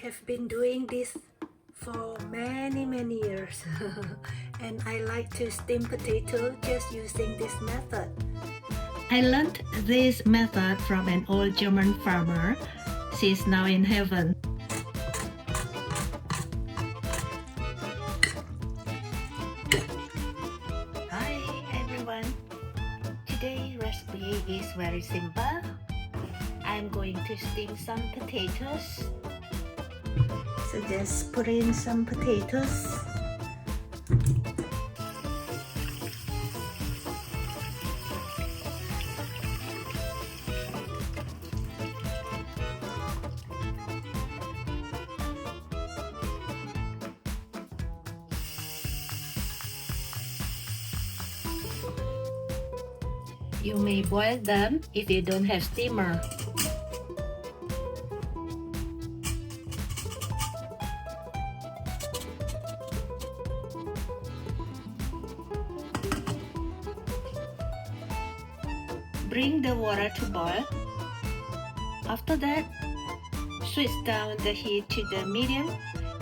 have been doing this for many years and I like to steam potato just using this method. I learned this method from an old German farmer. She's now in heaven. Hi everyone. Today's recipe is very simple. I'm going to steam some potatoes. So just put in some potatoes. You may boil them if you don't have steamer. Bring the water to boil. After that, switch down the heat to the medium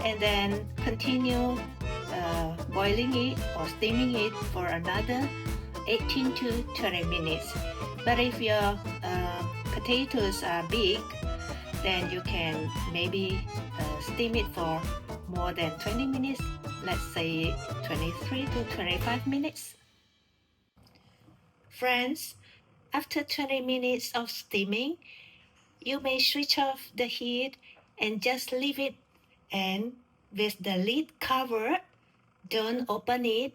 and then continue boiling it or steaming it for another 18 to 20 minutes. But if your potatoes are big, then you can maybe steam it for more than 20 minutes, let's say 23 to 25 minutes. Friends, after 20 minutes of steaming, you may switch off the heat and just leave it, and with the lid covered, don't open it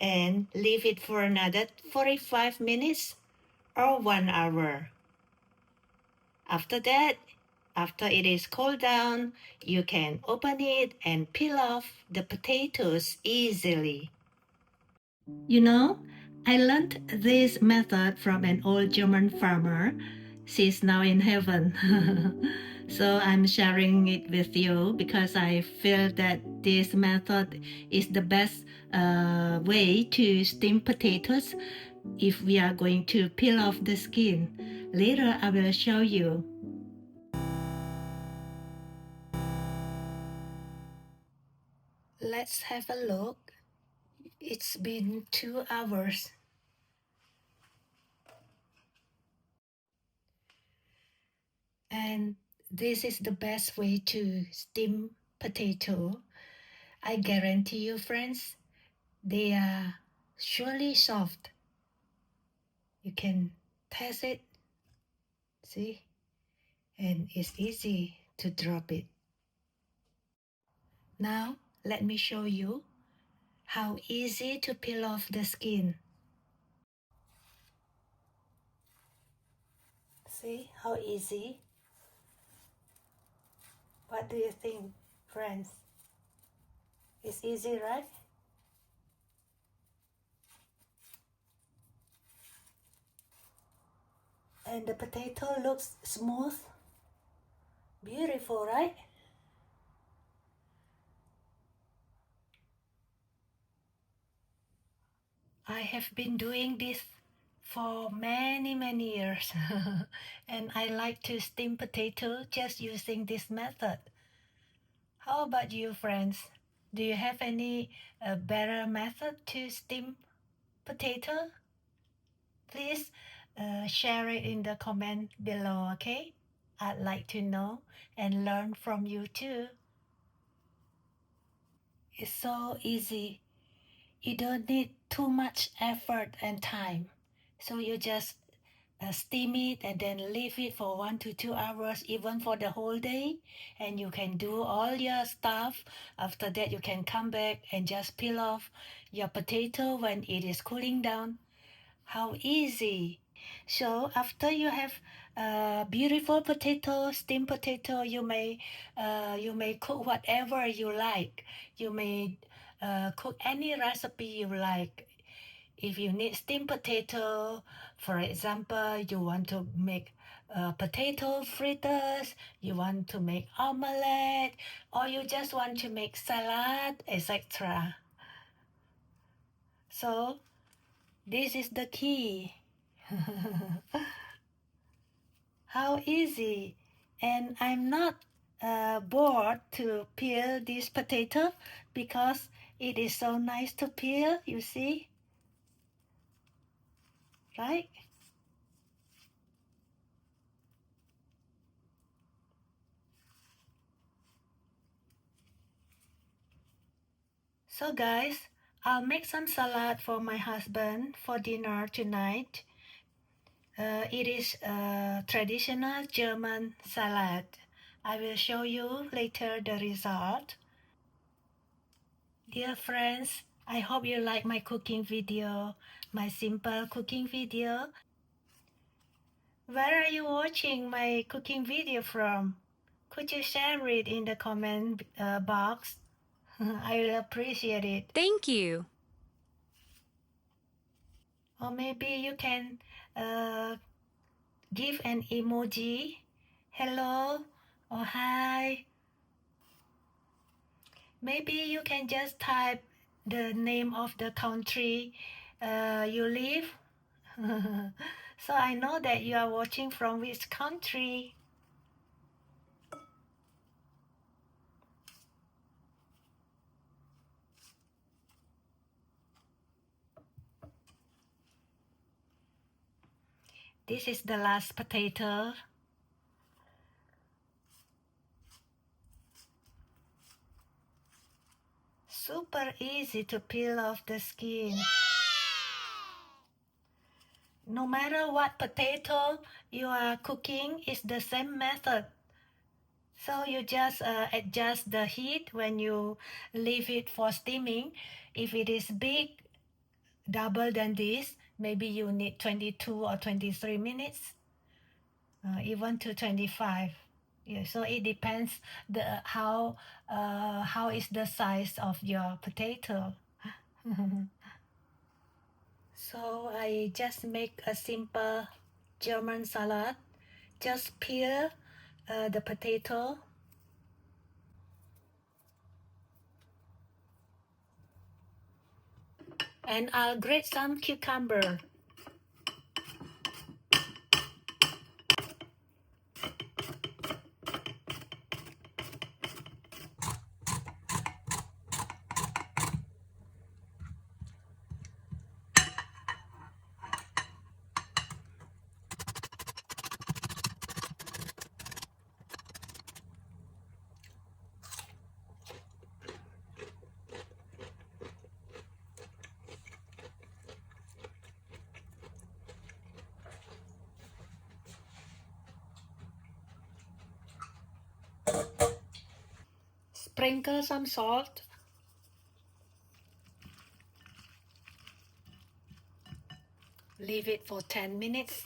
and leave it for another 45 minutes or 1 hour. After that, after it is cooled down, you can open it and peel off the potatoes easily. You know, I learned this method from an old German farmer. She's now in heaven. So I'm sharing it with you because I feel that this method is the best way to steam potatoes if we are going to peel off the skin. Later I will show you. Let's have a look. It's been 2 hours. And this is the best way to steam potato. I guarantee you, friends, they are surely soft. You can test it, see? And it's easy to drop it. Now, let me show you how easy to peel off the skin. See how easy? What do you think, friends? It's easy, right? And the potato looks smooth. Beautiful, right? I have been doing this for many years and I like to steam potato just using this method. How about you, friends? Do you have any better method to steam potato? Please share it in the comment below, okay? I'd like to know and learn from you too. It's so easy. You don't need too much effort and time. So you just steam it and then leave it for 1 to 2 hours, even for the whole day, and you can do all your stuff. After that, you can come back and just peel off your potato when it is cooling down. How easy! So after you have beautiful potato, steamed potato, you may cook whatever you like. You may cook any recipe you like. If you need steamed potato, for example, you want to make potato fritters, you want to make omelette, or you just want to make salad, etc. So this is the key. How easy! And I'm not bored to peel this potato because it is so nice to peel, you see, right? So guys, I'll make some salad for my husband for dinner tonight. It is a traditional German salad. I will show you later the result. Dear friends, I hope you like my cooking video, my simple cooking video. Where are you watching my cooking video from? Could you share it in the comment box? I will appreciate it. Thank you. Or maybe you can uh, give an emoji, hello or hi. Maybe you can just type the name of the country you live. So I know that you are watching from which country. This is the last potato. Super easy to peel off the skin. No matter what potato you are cooking, it's the same method. So you just adjust the heat when you leave it for steaming. If it is big, double than this, maybe you need 22 or 23 minutes, even to 25. Yeah, so it depends how is the size of your potato. So I just make a simple German salad. Just peel the potato. And I'll grate some cucumber. Sprinkle some salt. Leave it for 10 minutes.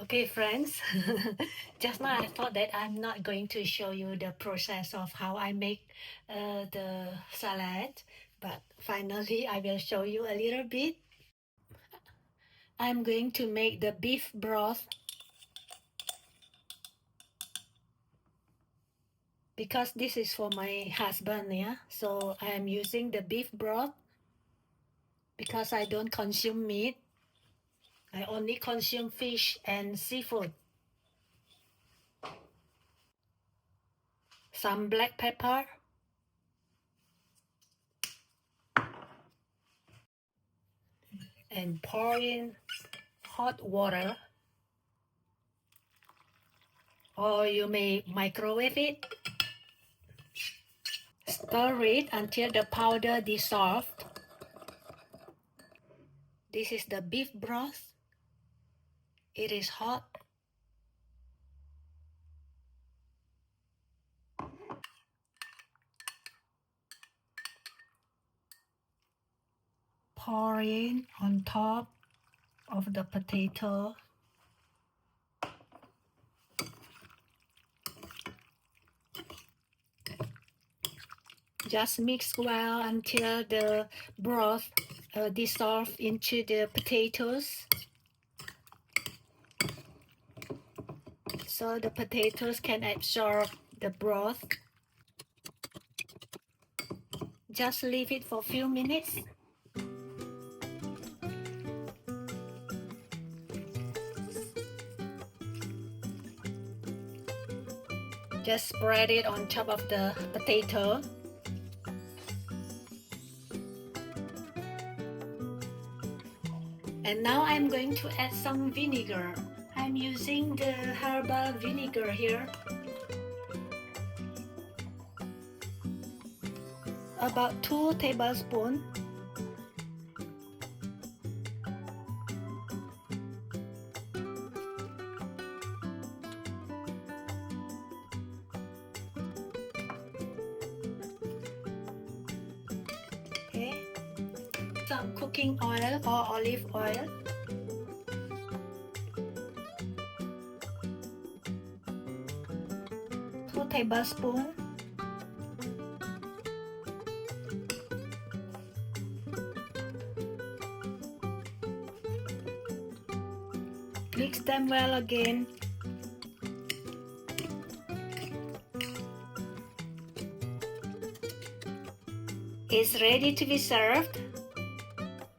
Okay, friends. Just now I thought that I'm not going to show you the process of how I make the salad, but finally I will show you a little bit. I'm going to make the beef broth because this is for my husband, yeah. So I am using the beef broth because I don't consume meat. I only consume fish and seafood. Some black pepper. And pour in hot water. Or you may microwave it. Stir it until the powder dissolved. This is the beef broth. It is hot. Pour in on top of the potato. Just mix well until the broth dissolves into the potatoes. So the potatoes can absorb the broth. Just leave it for a few minutes. Just spread it on top of the potato. And now I'm going to add some vinegar. I'm using the herbal vinegar here. About 2 tablespoons. Okay. Some cooking oil or olive oil. Two tablespoons. Mix them well again. It's ready to be served,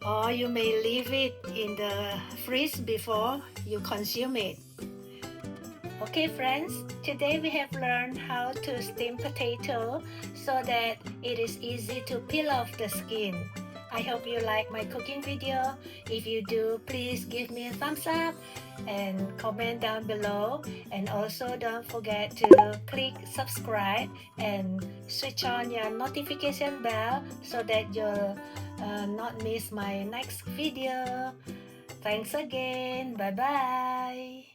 or you may leave it in the fridge before you consume it. Okay friends, today we have learned how to steam potato so that it is easy to peel off the skin. I hope you like my cooking video. If you do, please give me a thumbs up and comment down below. And also don't forget to click subscribe and switch on your notification bell so that you'll not miss my next video. Thanks again. Bye bye.